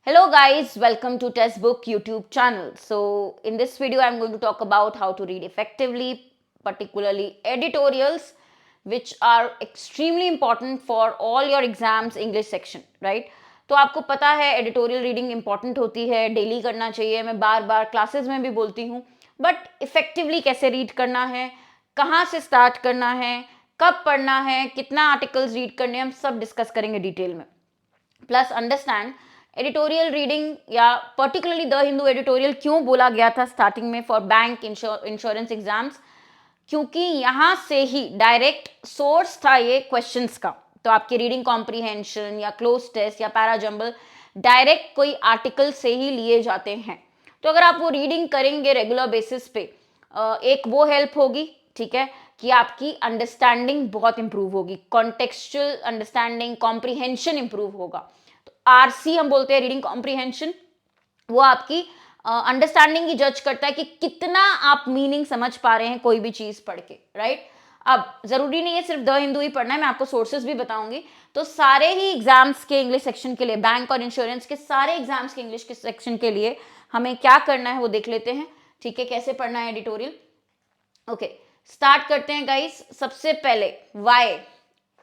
Hello guys, welcome to Testbook YouTube channel. So in this video I'm going to talk about how to read effectively, particularly editorials which are extremely important for all your exams English section, right? तो आपको पता है editorial reading important होती है, daily करना चाहिए, मैं बार बार classes में भी बोलती हूँ, बट इफेक्टिवली कैसे रीड करना है, कहाँ से स्टार्ट करना है, कब पढ़ना है, कितना आर्टिकल्स रीड करने हैं, हम सब डिस्कस करेंगे डिटेल में. प्लस अंडरस्टैंड एडिटोरियल रीडिंग या पर्टिकुलरली द हिंदू एडिटोरियल क्यों बोला गया था स्टार्टिंग में फॉर बैंक इंश्योरेंस एग्जाम्स, क्योंकि यहाँ से ही डायरेक्ट सोर्स था ये क्वेश्चंस का. तो आपकी रीडिंग कॉम्प्रीहेंशन या क्लोज टेस्ट या पैराजम्बल डायरेक्ट कोई आर्टिकल से ही लिए जाते हैं. तो अगर आप वो रीडिंग करेंगे रेगुलर बेसिस पे, एक वो हेल्प होगी, ठीक है, कि आपकी अंडरस्टैंडिंग बहुत इंप्रूव होगी, कॉन्टेक्चुअल अंडरस्टैंडिंग, कॉम्प्रीहेंशन इंप्रूव होगा. तो आरसी हम बोलते हैं रीडिंग कॉम्प्रीहेंशन, वो आपकी अंडरस्टैंडिंग की जज करता है कि कितना आप मीनिंग समझ पा रहे हैं कोई भी चीज पढ़ के, राइट. अब जरूरी नहीं है सिर्फ द हिंदू ही पढ़ना है, मैं आपको सोर्सेज भी बताऊंगी. तो सारे ही एग्जाम्स के इंग्लिश सेक्शन के लिए, बैंक और इंश्योरेंस के सारे एग्जाम्स के इंग्लिश के सेक्शन के लिए हमें क्या करना है वो देख लेते हैं, ठीक है, कैसे पढ़ना है एडिटोरियल. ओके, स्टार्ट करते हैं गाइस. सबसे पहले वाई,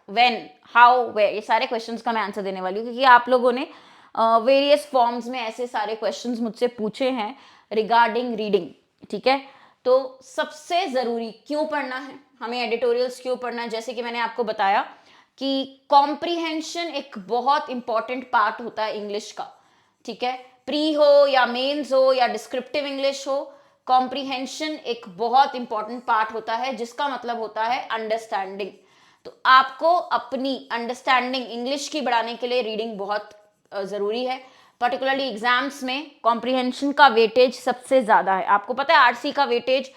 व्हेन, हाउ, वेयर, ये सारे क्वेश्चंस का मैं आंसर देने वाली हूँ, क्योंकि आप लोगों ने वेरियस फॉर्म्स में ऐसे सारे क्वेश्चंस मुझसे पूछे हैं रिगार्डिंग रीडिंग, ठीक है. तो सबसे ज़रूरी क्यों पढ़ना है, हमें एडिटोरियल्स क्यों पढ़ना है, जैसे कि मैंने आपको बताया कि कॉम्प्रीहेंशन एक बहुत इंपॉर्टेंट पार्ट होता है इंग्लिश का, ठीक है. प्री हो या मेंस हो या डिस्क्रिप्टिव इंग्लिश हो, कॉम्प्रीहेंशन एक बहुत इंपॉर्टेंट पार्ट होता है, जिसका मतलब होता है अंडरस्टैंडिंग. तो आपको अपनी अंडरस्टैंडिंग इंग्लिश की बढ़ाने के लिए रीडिंग बहुत ज़रूरी है. पर्टिकुलरली एग्जाम्स में कॉम्प्रीहेंशन का वेटेज सबसे ज़्यादा है. आपको पता है आरसी का वेटेज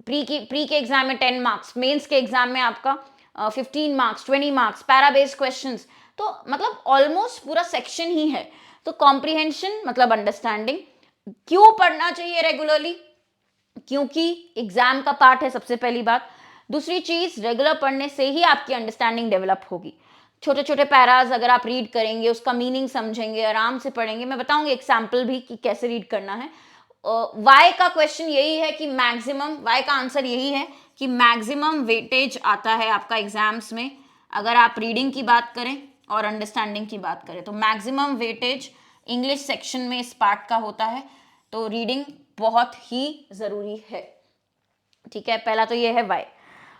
प्री के एग्जाम में 10 मार्क्स, मेंस के एग्जाम में आपका 15 marks, 20 marks, para based questions, तो मतलब ऑलमोस्ट पूरा सेक्शन ही है. तो कॉम्प्रीहेंशन मतलब अंडरस्टैंडिंग. क्यों पढ़ना चाहिए रेगुलरली, क्योंकि एग्जाम का पार्ट है, सबसे पहली बात. दूसरी चीज, रेगुलर पढ़ने से ही आपकी अंडरस्टैंडिंग डेवलप होगी. छोटे छोटे पैराज अगर आप रीड करेंगे, उसका मीनिंग समझेंगे, आराम से पढ़ेंगे, मैं बताऊंगी एग्जाम्पल भी कि कैसे रीड करना है. वाई का क्वेश्चन यही है कि मैक्सिमम, वाई का आंसर यही है कि मैक्सिमम वेटेज आता है आपका एग्जाम्स में अगर आप रीडिंग की बात करें और अंडरस्टैंडिंग की बात करें. तो मैक्सिमम वेटेज इंग्लिश सेक्शन में इस पार्ट का होता है. तो रीडिंग बहुत ही जरूरी है, ठीक है. पहला तो ये है वाई.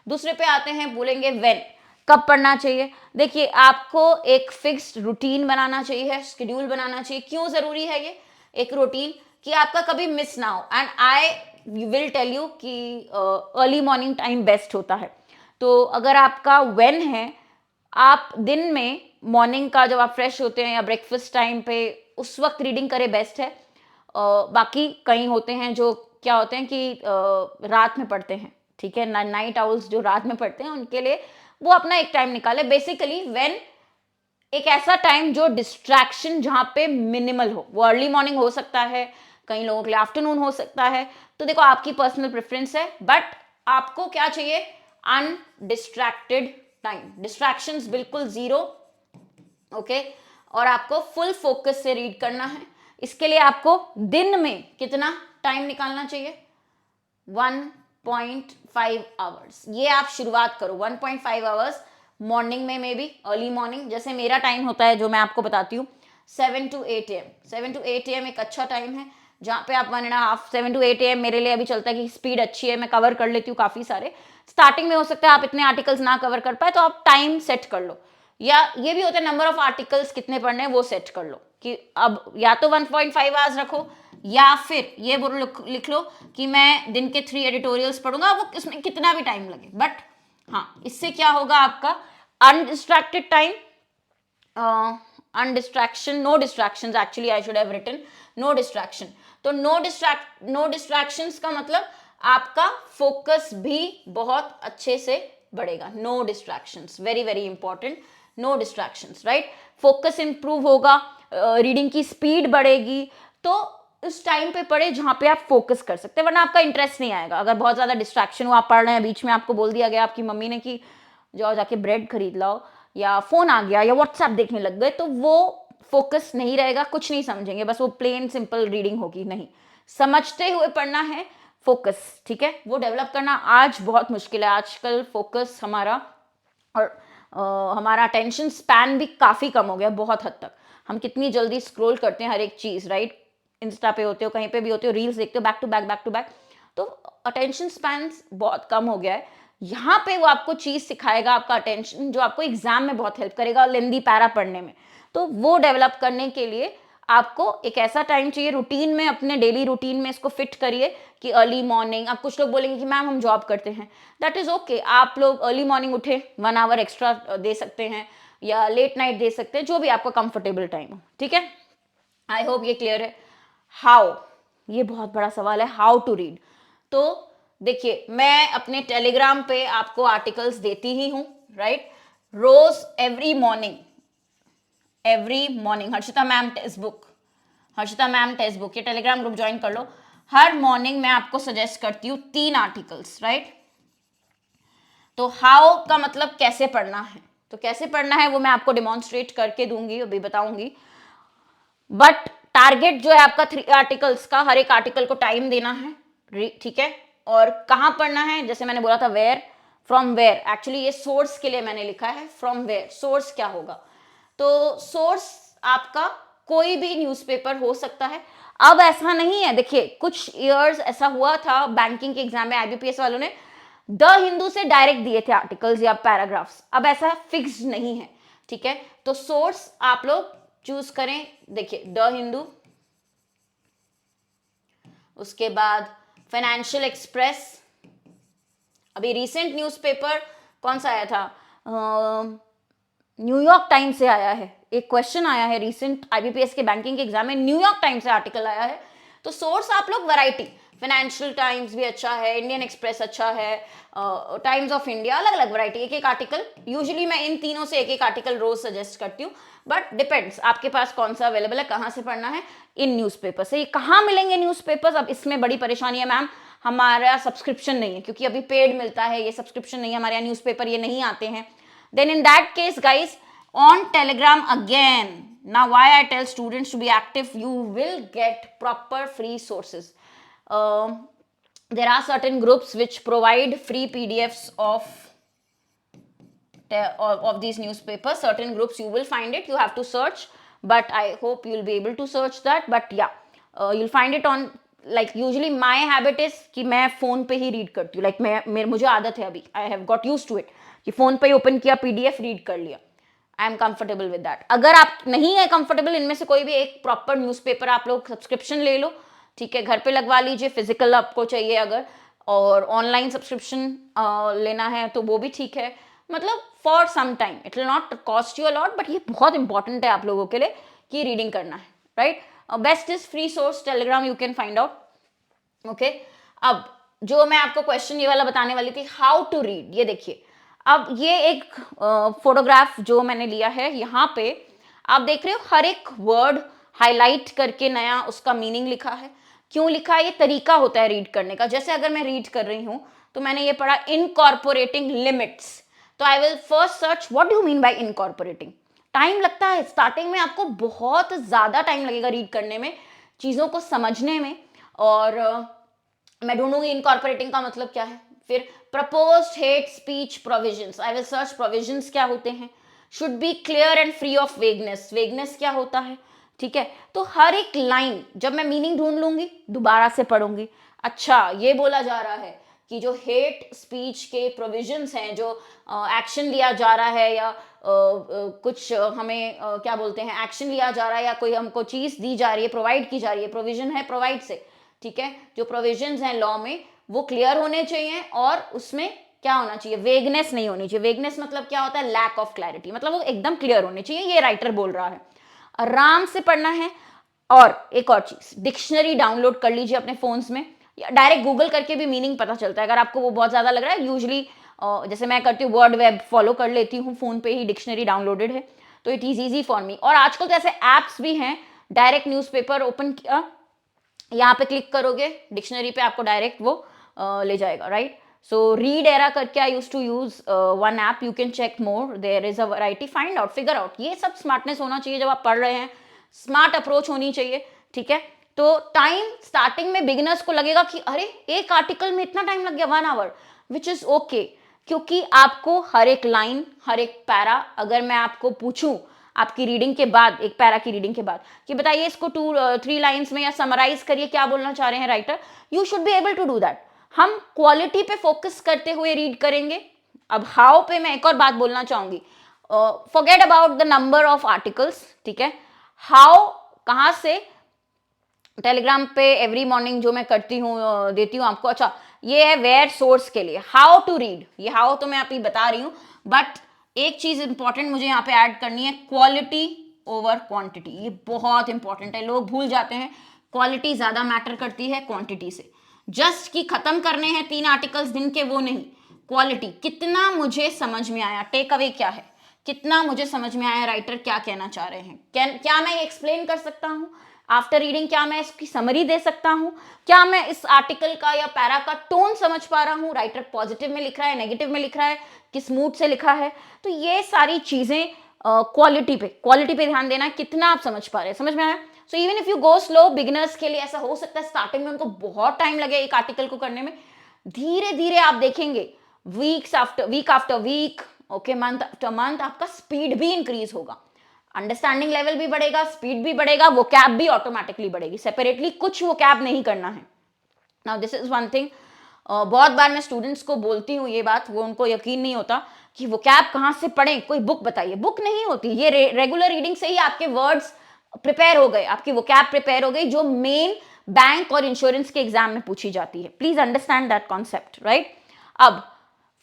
दूसरे पे आते हैं, बोलेंगे व्हेन, कब पढ़ना चाहिए. देखिए, आपको एक फिक्स्ड रूटीन बनाना चाहिए, शेड्यूल बनाना चाहिए. क्यों जरूरी है ये एक रूटीन, कि आपका कभी मिस ना हो. And I will tell you कि अर्ली मॉर्निंग टाइम बेस्ट होता है. तो अगर आपका व्हेन है, आप दिन में मॉर्निंग का जब आप फ्रेश होते हैं या ब्रेकफास्ट टाइम पे, उस वक्त रीडिंग करें, बेस्ट है. बाकी कई होते हैं जो क्या होते हैं कि रात में पढ़ते हैं, ठीक है, नाइट आउल्स जो रात में पढ़ते हैं, उनके लिए वो अपना एक टाइम निकाले. बेसिकली व्हेन एक ऐसा टाइम जो डिस्ट्रैक्शन जहां पे मिनिमल हो. वो अर्ली मॉर्निंग हो सकता है, कई लोगों के लिए आफ्टरनून हो सकता है. तो देखो, आपकी पर्सनल प्रेफरेंस है, बट आपको क्या चाहिए, अनडिस्ट्रैक्टेड टाइम, डिस्ट्रैक्शंस बिल्कुल जीरो, ओके. और आपको फुल फोकस से रीड करना है. इसके लिए आपको दिन में कितना टाइम निकालना चाहिए, 1.5 आवर्स. ये आप शुरुआत करो 1.5 आवर्स मॉर्निंग में, मे बी अर्ली मॉर्निंग. जैसे मेरा टाइम होता है जो मैं आपको बताती हूँ, 7 to 8 AM. 7 to 8 AM एक अच्छा टाइम है, जहाँ पे आप 1.5, 7 to 8 AM मेरे लिए अभी चलता है कि स्पीड अच्छी है, मैं कवर कर लेती हूँ काफ़ी सारे. स्टार्टिंग में हो सकता है आप इतने आर्टिकल्स ना कवर कर पाए, तो आप टाइम सेट कर लो. या ये भी होता है नंबर ऑफ आर्टिकल्स कितने पढ़ने हैं वो सेट कर लो, कि अब या तो 1.5 आवर्स रखो, या फिर ये बोलो, लिख लो कि मैं दिन के 3 एडिटोरियल्स पढ़ूंगा, वो इसमें कितना भी टाइम लगे. बट हाँ, इससे क्या होगा, आपका undistracted time, undistraction, no distractions, actually I should have written no distraction. तो नो डिस्ट्रैक्शंस का मतलब आपका फोकस भी बहुत अच्छे से बढ़ेगा. No distractions, very very important. No distractions, right. Focus improve होगा, रीडिंग की स्पीड बढ़ेगी. तो उस टाइम पे पढ़े जहां पे आप फोकस कर सकते हैं, वरना आपका इंटरेस्ट नहीं आएगा. अगर बहुत ज्यादा डिस्ट्रैक्शन हो, आप पढ़ रहे हैं, बीच में आपको बोल दिया गया आपकी मम्मी ने कि जाओ जाके ब्रेड खरीद लाओ, या फोन आ गया, या व्हाट्सएप देखने लग गए, तो वो फोकस नहीं रहेगा, कुछ नहीं समझेंगे, बस वो प्लेन सिंपल रीडिंग होगी। नहीं, समझते हुए पढ़ना है, फोकस, ठीक है, वो डेवलप करना आज बहुत मुश्किल है। आजकल फोकस हमारा और हमारा अटेंशन स्पैन भी काफ़ी कम हो गया बहुत हद तक। हम कितनी जल्दी स्क्रॉल करते हैं हर एक चीज़, राइट? इंस्टा पे होते हो, कहीं पे भी होते हो, रील्स देखते हो, बैक टू बैक, तो अटेंशन स्पैन बहुत कम हो गया है। यहाँ पे वो आपको चीज़ सिखाएगा, आपका अटेंशन, जो आपको एग्जाम में बहुत हेल्प करेगा लेंदी पैरा पढ़ने में। तो वो डेवलप करने के लिए आपको एक ऐसा टाइम चाहिए रूटीन में, अपने डेली रूटीन में इसको फिट करिए कि अर्ली मॉर्निंग। अब कुछ लोग बोलेंगे कि मैम हम जॉब करते हैं, दैट इज ओके, आप लोग अर्ली मॉर्निंग उठे, 1 आवर एक्स्ट्रा दे सकते हैं या लेट नाइट दे सकते हैं, जो भी आपका कंफर्टेबल टाइम हो, ठीक है। आई होप ये क्लियर है। हाउ, ये बहुत बड़ा सवाल है, हाउ टू रीड। तो देखिए, मैं अपने टेलीग्राम पे आपको आर्टिकल्स देती ही हूँ, राइट? रोज every morning Harshita ma'am text book, ये टेलीग्राम ग्रुप ज्वाइन कर लो। हर मॉर्निंग मैं आपको सजेस्ट करती हूँ 3 आर्टिकल्स, राइट? तो हाउ का मतलब कैसे पढ़ना है, तो कैसे पढ़ना है वो मैं आपको डिमॉन्स्ट्रेट करके दूंगी, अभी बताऊंगी। बट टारगेट जो है आपका 3 आर्टिकल्स का, हर एक आर्टिकल को टाइम देना है, ठीक है। और कहाँ पढ़ना है, जैसे मैंने बोला था वेयर, फ्रॉम वेयर, एक्चुअली ये सोर्स के लिए मैंने लिखा है, फ्रॉम वेयर, सोर्स क्या होगा। तो सोर्स आपका कोई भी न्यूज़पेपर हो सकता है। अब ऐसा नहीं है, देखिए कुछ ईयर्स ऐसा हुआ था बैंकिंग के एग्जाम में, आईबीपीएस वालों ने द हिंदू से डायरेक्ट दिए थे आर्टिकल्स या पैराग्राफ्स, अब ऐसा फिक्स नहीं है, ठीक है। तो सोर्स आप लोग चूज करें, देखिए द हिंदू, उसके बाद फाइनेंशियल एक्सप्रेस, अभी रिसेंट न्यूज़पेपर कौन सा आया था, न्यूयॉर्क टाइम्स से आया है, एक क्वेश्चन आया है रिसेंट आईबीपीएस के बैंकिंग के एग्जाम में, न्यूयॉर्क टाइम्स से आर्टिकल आया है। तो सोर्स आप लोग वैरायटी, फाइनेंशियल टाइम्स भी अच्छा है, इंडियन एक्सप्रेस अच्छा है, टाइम्स ऑफ इंडिया, अलग अलग वैरायटी, एक एक आर्टिकल। यूजुअली मैं इन तीनों से एक एक आर्टिकल रोज सजेस्ट करती हूँ, बट डिपेंड्स आपके पास कौन सा अवेलेबल है, कहाँ से पढ़ना है। इन न्यूज़पेपर से, ये कहाँ मिलेंगे न्यूज़पेपर्स, अब इसमें बड़ी परेशानी है मैम, हमारा सब्सक्रिप्शन नहीं है, क्योंकि अभी पेड मिलता है, ये सब्सक्रिप्शन नहीं है हमारे यहाँ, न्यूज़पेपर ये नहीं आते हैं। Then in that case, guys, on Telegram again. Now, why I tell students to be active, you will get proper free sources. There are certain groups which provide free PDFs of these newspapers. Certain groups you will find it. You have to search, but I hope you'll be able to search that. But yeah, you'll find it on, like usually my habit is कि मैं phone पे ही read करती हूँ, like मुझे आदत है अभी, I have got use to it, कि फोन पे ही ओपन किया, पीडीएफ रीड कर लिया, I am comfortable with that. अगर आप नहीं है कंफर्टेबल, इनमें से कोई भी एक प्रॉपर न्यूज़पेपर आप लोग सब्सक्रिप्शन ले लो, ठीक है, घर पे लगवा लीजिए, फिजिकल आपको चाहिए अगर, और ऑनलाइन सब्सक्रिप्शन लेना है तो वो भी ठीक है, मतलब for some time, it will not cost you a lot, but ये बहुत इंपॉर्टेंट है आप लोगों के लिए कि रीडिंग करना है, right? Best is free source Telegram, you can find out, okay. अब जो मैं आपको क्वेश्चन ये वाला बताने वाली थी, हाउ टू रीड, ये देखिए, अब ये एक फोटोग्राफ जो मैंने लिया है, यहाँ पे आप देख रहे हो हर एक वर्ड हाईलाइट करके नया उसका मीनिंग लिखा है। क्यों लिखा है, ये तरीका होता है रीड करने का। जैसे अगर मैं रीड कर रही हूं तो मैंने ये पढ़ा इनकॉर्पोरेटिंग लिमिट्स, तो I will first search what do you mean by incorporating. Time लगता है स्टार्टिंग में, आपको बहुत ज्यादा टाइम लगेगा रीड करने में, चीजों को समझने में, और मैं ढूंढूंगी इनकॉर्पोरेटिंग का मतलब क्या है। फिर proposed hate speech provisions, I will search provisions क्या होते हैं। Should be clear and free of vagueness, vagueness क्या होता है, ठीक है। तो हर एक लाइन जब मैं मीनिंग ढूंढ लूंगी, दोबारा से पढ़ूंगी, अच्छा ये बोला जा रहा है कि जो हेट स्पीच के प्रोविजंस हैं, जो एक्शन लिया जा रहा है, या कुछ हमें क्या बोलते हैं, एक्शन लिया जा रहा है, या कोई हमको चीज दी जा रही है, प्रोवाइड की जा रही है, प्रोविजन है प्रोवाइड से, ठीक है, जो प्रोविजंस हैं लॉ में वो क्लियर होने चाहिए, और उसमें क्या होना चाहिए, वेगनेस नहीं होनी चाहिए। वेगनेस मतलब क्या होता है, लैक ऑफ क्लैरिटी, मतलब वो एकदम क्लियर होने चाहिए, ये राइटर बोल रहा है, आराम से पढ़ना है। और एक और चीज, डिक्शनरी डाउनलोड कर लीजिए अपने फोन्स में, या डायरेक्ट गूगल करके भी मीनिंग पता चलता है अगर आपको वो बहुत ज्यादा लग रहा है। यूजली जैसे मैं करती हूँ, वर्ड वेब फॉलो कर लेती हूँ, फोन पे ही डिक्शनरी डाउनलोडेड है, तो it is easy for me. और आजकल तो ऐसे एप्स भी हैं, डायरेक्ट न्यूज़पेपर ओपन किया, यहाँ पे क्लिक करोगे डिक्शनरी पे, आपको डायरेक्ट वो ले जाएगा, राइट? सो रीड एरा करके I use to use one app, you can check more, there is a variety, find out, figure out, ये सब स्मार्टनेस होना चाहिए जब आप पढ़ रहे हैं, स्मार्ट अप्रोच होनी चाहिए, ठीक है। तो टाइम स्टार्टिंग में बिगिनर्स को लगेगा कि अरे एक आर्टिकल में इतना टाइम लग गया 1 आवर, विच इज ओके, क्योंकि आपको हर एक लाइन, हर एक पैरा, अगर मैं आपको पूछूं आपकी रीडिंग के बाद, एक पैरा की रीडिंग के बाद कि बताइए इसको 2-3 लाइंस में या समराइज करिए क्या बोलना चाह रहे हैं writer, you should be able to do that. हम क्वालिटी पे फोकस करते हुए रीड करेंगे। अब हाउ पे मैं एक और बात बोलना चाहूंगी, forget about the number of articles, ठीक है। हाउ कहां से, टेलीग्राम पे एवरी मॉर्निंग जो मैं करती हूँ देती हूँ आपको, अच्छा ये है वेयर सोर्स के लिए, हाउ टू रीड, ये हाउ तो मैं अभी बता रही हूँ, बट एक चीज इंपॉर्टेंट मुझे यहाँ पे ऐड करनी है, क्वालिटी ओवर क्वांटिटी। ये बहुत इंपॉर्टेंट है, लोग भूल जाते हैं, क्वालिटी ज्यादा मैटर करती है क्वांटिटी से। जस्ट कि खत्म करने हैं 3 आर्टिकल्स दिन के, वो नहीं, क्वालिटी, कितना मुझे समझ में आया, टेक अवे क्या है, कितना मुझे समझ में आया, राइटर क्या कहना चाह रहे हैं, क्या मैं एक्सप्लेन कर सकता हूँ आफ्टर रीडिंग, क्या मैं इसकी समरी दे सकता हूँ, क्या मैं इस आर्टिकल का या पैरा का टोन समझ पा रहा हूँ, राइटर पॉजिटिव में लिख रहा है, नेगेटिव में लिख रहा है, किस मूड से लिखा है। तो ये सारी चीजें क्वालिटी पे ध्यान देना, कितना आप समझ पा रहे हैं, समझ में आया। So even if you go slow, beginners के लिए ऐसा हो सकता है स्टार्टिंग में उनको बहुत टाइम लगे एक आर्टिकल को करने में, धीरे धीरे आप देखेंगे week after week, okay, month after month आपका स्पीड भी इंक्रीज होगा, अंडरस्टैंडिंग लेवल भी बढ़ेगा, स्पीड भी बढ़ेगा, वो कैब भी ऑटोमेटिकली बढ़ेगी, सेपरेटली कुछ वो कैब नहीं करना है। Now this is one thing, बहुत बार मैं स्टूडेंट्स को बोलती हूँ ये बात, वो उनको यकीन नहीं होता कि वो कैब कहाँ से पढ़ें, कोई बुक बताइए, बुक नहीं होती, ये रेगुलर रीडिंग से ही आपके वर्ड्स प्रिपेयर हो गए, आपकी वो कैब प्रिपेयर हो गई जो मेन बैंक और इंश्योरेंस के एग्जाम में पूछी जाती है। Please understand that concept, right. अब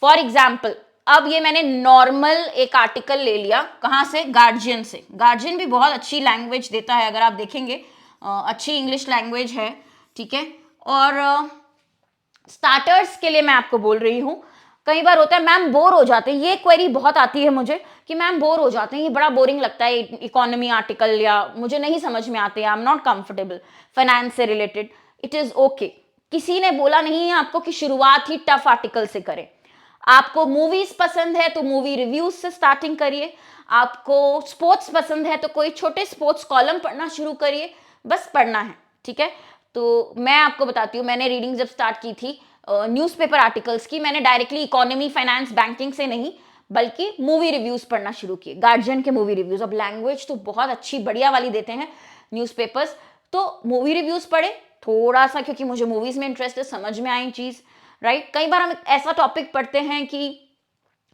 फॉर एग्जाम्पल, अब ये मैंने नॉर्मल एक आर्टिकल ले लिया, कहां से, गार्जियन से। गार्जियन भी बहुत अच्छी लैंग्वेज देता है, अगर आप देखेंगे अच्छी इंग्लिश लैंग्वेज है, ठीक है। और स्टार्टर्स के लिए मैं आपको बोल रही हूँ, कई बार होता है मैम बोर हो जाते हैं, ये क्वेरी बहुत आती है मुझे कि मैम बोर हो जाते हैं, ये बड़ा बोरिंग लगता है इकोनॉमी आर्टिकल, या मुझे नहीं समझ में आते, I am not comfortable finance से रिलेटेड। इट इज ओके, किसी ने बोला नहीं है आपको कि शुरुआत ही टफ आर्टिकल से करें। आपको मूवीज पसंद है तो मूवी रिव्यूज से स्टार्टिंग करिए, आपको स्पोर्ट्स पसंद है तो कोई छोटे स्पोर्ट्स कॉलम पढ़ना शुरू करिए, बस पढ़ना है, ठीक है। तो मैं आपको बताती हूँ, मैंने रीडिंग जब स्टार्ट की थी न्यूज़पेपर आर्टिकल्स की, मैंने डायरेक्टली इकोनॉमी, फाइनेंस, बैंकिंग से नहीं, बल्कि मूवी रिव्यूज पढ़ना शुरू किए, गार्जियन के मूवी रिव्यूज। अब लैंग्वेज तो बहुत अच्छी बढ़िया वाली देते हैं न्यूज़पेपर्स, तो मूवी रिव्यूज पढ़े थोड़ा सा, क्योंकि मुझे मूवीज में इंटरेस्ट है, समझ में आई चीज, राइट। कई बार हम ऐसा टॉपिक पढ़ते हैं कि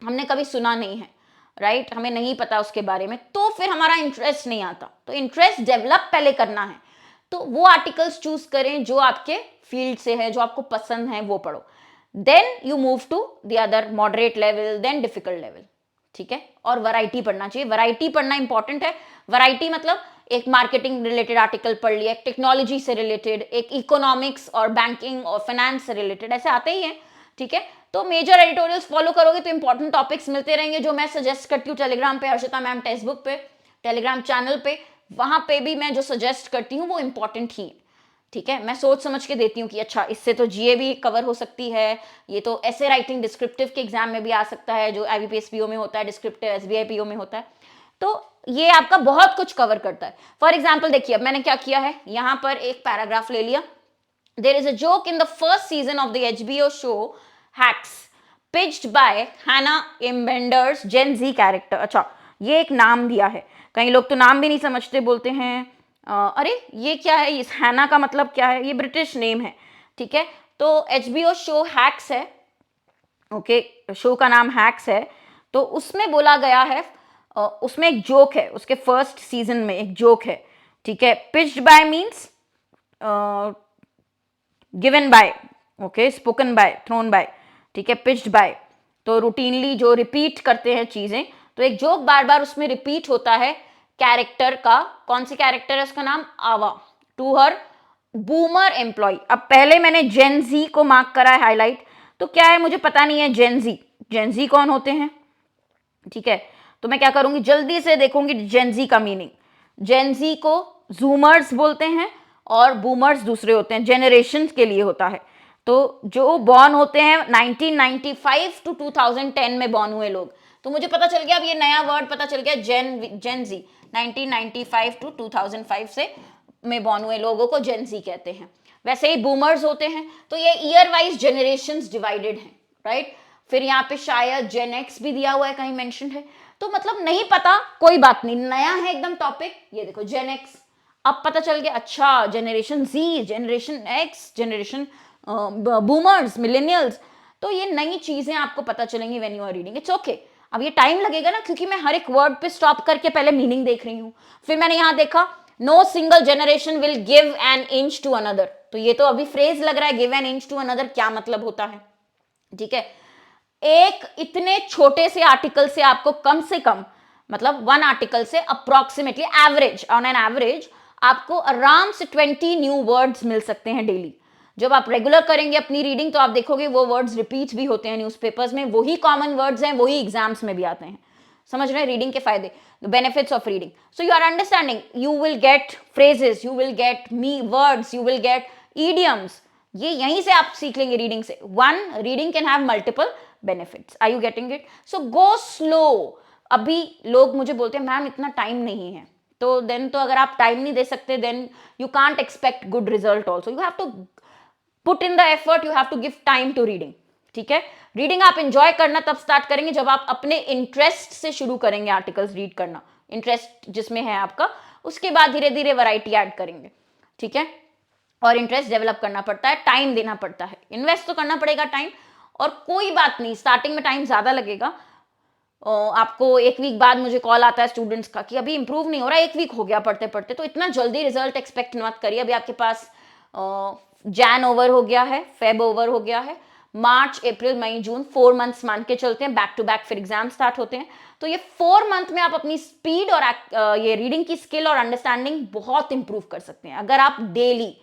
हमने कभी सुना नहीं है, राइट, हमें नहीं पता उसके बारे में, तो फिर हमारा इंटरेस्ट नहीं आता। तो इंटरेस्ट डेवलप पहले करना है, तो वो आर्टिकल्स चूज करें जो आपके फील्ड से है, जो आपको पसंद है, वो पढ़ो। Then you move to the other moderate level, then difficult level, ठीक है। और वैरायटी पढ़ना चाहिए, वैरायटी पढ़ना इंपॉर्टेंट है। वैरायटी मतलब एक मार्केटिंग रिलेटेड आर्टिकल पढ़ लिया, एक टेक्नोलॉजी से रिलेटेड, एक इकोनॉमिक्स और बैंकिंग और फाइनेंस से रिलेटेड, ऐसे आते ही हैं, ठीक है। तो मेजर एडिटोरियल्स फॉलो करोगे तो इंपॉर्टेंट टॉपिक्स मिलते रहेंगे, जो मैं सजेस्ट करती हूँ टेलीग्राम पे, हर्षिता मैम टेक्स्टबुक पे, टेलीग्राम चैनल पे, वहां पे भी मैं जो सजेस्ट करती हूँ वो इंपॉर्टेंट ही, ठीक है। मैं सोच समझ के देती हूँ कि अच्छा इससे तो जीए भी कवर हो सकती है, ये तो ऐसे राइटिंग डिस्क्रिप्टिव के एग्जाम में भी आ सकता है, जो आईबीपीएस पीओ में होता है, डिस्क्रिप्टिव एसबीआई पीओ में होता है, तो ये आपका बहुत कुछ कवर करता है। फॉर एग्जाम्पल देखिए, अब मैंने क्या किया है, यहां पर एक पैराग्राफ ले लिया, there is a joke in the first season of the HBO show Hacks pitched by Hannah Einbinder's gen ji character. अच्छा, ये एक नाम दिया है, कई लोग तो नाम भी नहीं समझते, बोलते हैं अरे ये क्या है, इस हैना का मतलब क्या है, ये ब्रिटिश नेम है, ठीक है। तो एचबीओ शो हैक्स है, ओके, शो का नाम हैक्स है, तो उसमें बोला गया है, उसमें एक जोक है, उसके फर्स्ट सीजन में एक जोक है, ठीक है। Pitched by means given by, okay, spoken by, thrown by, ठीक है, पिच्ड बाय, तो रूटीनली जो रिपीट करते हैं चीजें, तो एक जोक बार बार उसमें रिपीट होता है कैरेक्टर का, कौन सी कैरेक्टर है, उसका नाम आवा, टू हर बूमर एम्प्लॉय। अब पहले मैंने जेन जी को मार्क करा है हाईलाइट, तो क्या है मुझे पता नहीं है जेन जी कौन होते हैं, ठीक है। तो मैं क्या करूंगी, जल्दी से देखूंगी जेन जी का मीनिंग। जेन जी को जूमर्स बोलते हैं और बूमर्स दूसरे होते हैं, जेनरेशन के लिए होता है। तो जो बॉर्न होते हैं 1995 टू 2010 में बॉर्न हुए लोग, तो मुझे पता चल गया, अब ये नया वर्ड पता चल गया, जेन जी, 1995 टू 2005 से में बॉर्न हुए लोगों को जेन ज़ी कहते हैं। वैसे ही बूमर्स होते हैं, तो ये ईयर वाइज जनरेशंस डिवाइडेड हैं, राइट। फिर यहाँ पे शायद जेन एक्स भी दिया हुआ है, कहीं मेंशन है, तो मतलब नहीं पता, कोई बात नहीं, नया है एकदम टॉपिक। ये देखो जेन एक्स, अब पता चल गया, अच्छा generation Z, generation X, generation boomers, millennials, तो ये नई चीजें आपको पता चलेंगी when you are reading. It's okay. अब ये टाइम लगेगा ना, क्योंकि मैं हर एक वर्ड पे स्टॉप करके पहले मीनिंग देख रही हूँ। फिर मैंने यहाँ देखा no single generation will give an inch to another, तो ये तो अभी फ्रेज लग रहा है, give an inch to another क्या मतलब होता है, ठीक है। एक इतने छोटे से आर्टिकल से आपको कम से कम, मतलब वन आर्टिकल से approximately average, on an average आपको आराम से 20 न्यू वर्ड्स मिल सकते हैं डेली। जब आप रेगुलर करेंगे अपनी रीडिंग तो आप देखोगे वो वर्ड्स रिपीट भी होते हैं न्यूज़पेपर्स में, वही कॉमन वर्ड्स हैं, वही एग्जाम्स में भी आते हैं। समझ रहे हैं रीडिंग के फायदे, the benefits of reading. So you are understanding, you will get phrases, you will get me words, you will get idioms, ये यहीं से आप सीख लेंगे रीडिंग से। One, reading can have multiple benefits. Are you getting it? So go slow. अभी लोग मुझे बोलते हैं मैम इतना टाइम नहीं है, तो देन तो अगर आप टाइम नहीं दे सकते then you can't expect good result also. You have to put in the effort, you have to give time to reading, ठीक है। रीडिंग आप इंजॉय करना तब स्टार्ट करेंगे जब आप अपने इंटरेस्ट से शुरू करेंगे आर्टिकल्स रीड करना, इंटरेस्ट जिसमें है आपका, उसके बाद धीरे धीरे वैरायटी ऐड करेंगे, ठीक है। और इंटरेस्ट डेवलप करना पड़ता है, टाइम देना पड़ता है, इन्वेस्ट तो करना पड़ेगा टाइम। और कोई बात नहीं, स्टार्टिंग में टाइम ज्यादा लगेगा। आपको एक वीक बाद मुझे कॉल आता है स्टूडेंट्स का कि अभी इंप्रूव नहीं हो रहा, एक वीक हो गया पढ़ते पढ़ते, तो इतना जल्दी रिजल्ट एक्सपेक्ट मत करिए। अभी आपके पास जैन ओवर हो गया है, फेब ओवर हो गया है, मार्च अप्रैल मई जून 4 मंथ्स मान के चलते हैं, बैक टू बैक फिर एग्जाम स्टार्ट होते हैं। तो ये 4 मंथ में आप अपनी स्पीड और ये रीडिंग की स्किल और अंडरस्टैंडिंग बहुत इंप्रूव कर सकते हैं अगर आप daily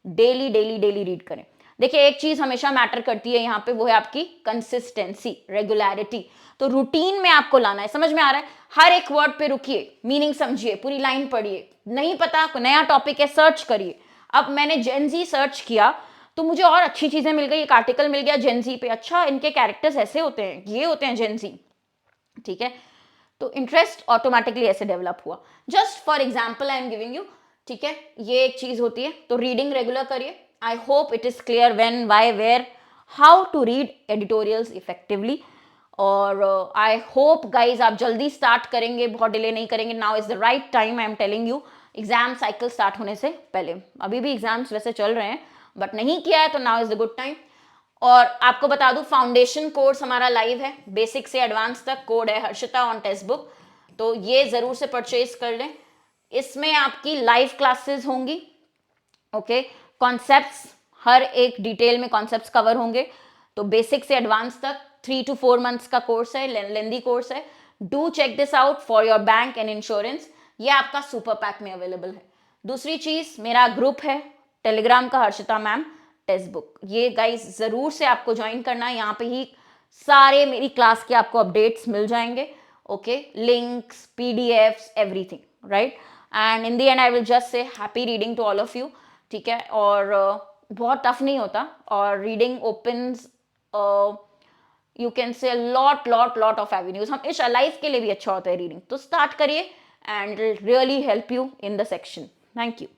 daily daily daily read करें। देखिए एक चीज हमेशा मैटर करती है यहाँ पे, वो है आपकी कंसिस्टेंसी, रेगुलरिटी। तो रूटीन में आपको लाना है, समझ में आ रहा है? हर एक वर्ड पे रुकिए, मीनिंग समझिए, पूरी लाइन पढ़िए, नहीं पता नया टॉपिक है सर्च करिए। अब मैंने जेनजी सर्च किया तो मुझे और अच्छी चीजें मिल गई, एक आर्टिकल मिल गया जेनजी पे, अच्छा इनके कैरेक्टर्स ऐसे होते हैं, ये होते हैं जेनजी, ठीक है। तो इंटरेस्ट ऑटोमेटिकली ऐसे डेवलप हुआ। Just for example I am giving you, ठीक है, ये एक चीज होती है। तो रीडिंग रेगुलर करिए। I hope it is clear when, why, where, how to read editorials effectively. और आई होप गाइज आप जल्दी स्टार्ट करेंगे, बहुत डिले नहीं करेंगे। Now is the right time, I am telling you, exam cycle start होने से पहले। अभी भी एग्जाम्स वैसे चल रहे हैं बट नहीं किया है तो now is the good time. और आपको बता दूं फाउंडेशन कोर्स हमारा लाइव है, बेसिक से एडवांस तक, कोड है हर्षिता ऑन टेक्स्ट बुक, तो ये जरूर से परचेज कर लें। इसमें आपकी लाइव क्लासेस होंगी, ओके, कॉन्सेप्ट्स, हर एक डिटेल में कॉन्सेप्ट्स कवर होंगे। तो बेसिक से एडवांस तक 3 to 4 मंथ्स का कोर्स है, लेंदी कोर्स है। Do check this out for your bank and insurance, ये आपका सुपर पैक में अवेलेबल है। दूसरी चीज, मेरा ग्रुप है टेलीग्राम का, हर्षिता मैम टेक्स्ट बुक, ये गाइस जरूर से आपको ज्वाइन करना है। यहाँ पे ही सारे मेरी क्लास के आपको अपडेट्स मिल जाएंगे, okay, links, PDFs, everything, right. And in the end I will just say happy reading to all of you, ठीक है। और बहुत टफ नहीं होता, और reading opens you can say lot lot lot of avenues. हमेशा लाइफ के लिए भी अच्छा होता है रीडिंग, तो स्टार्ट करिए and really help you in the section. Thank you.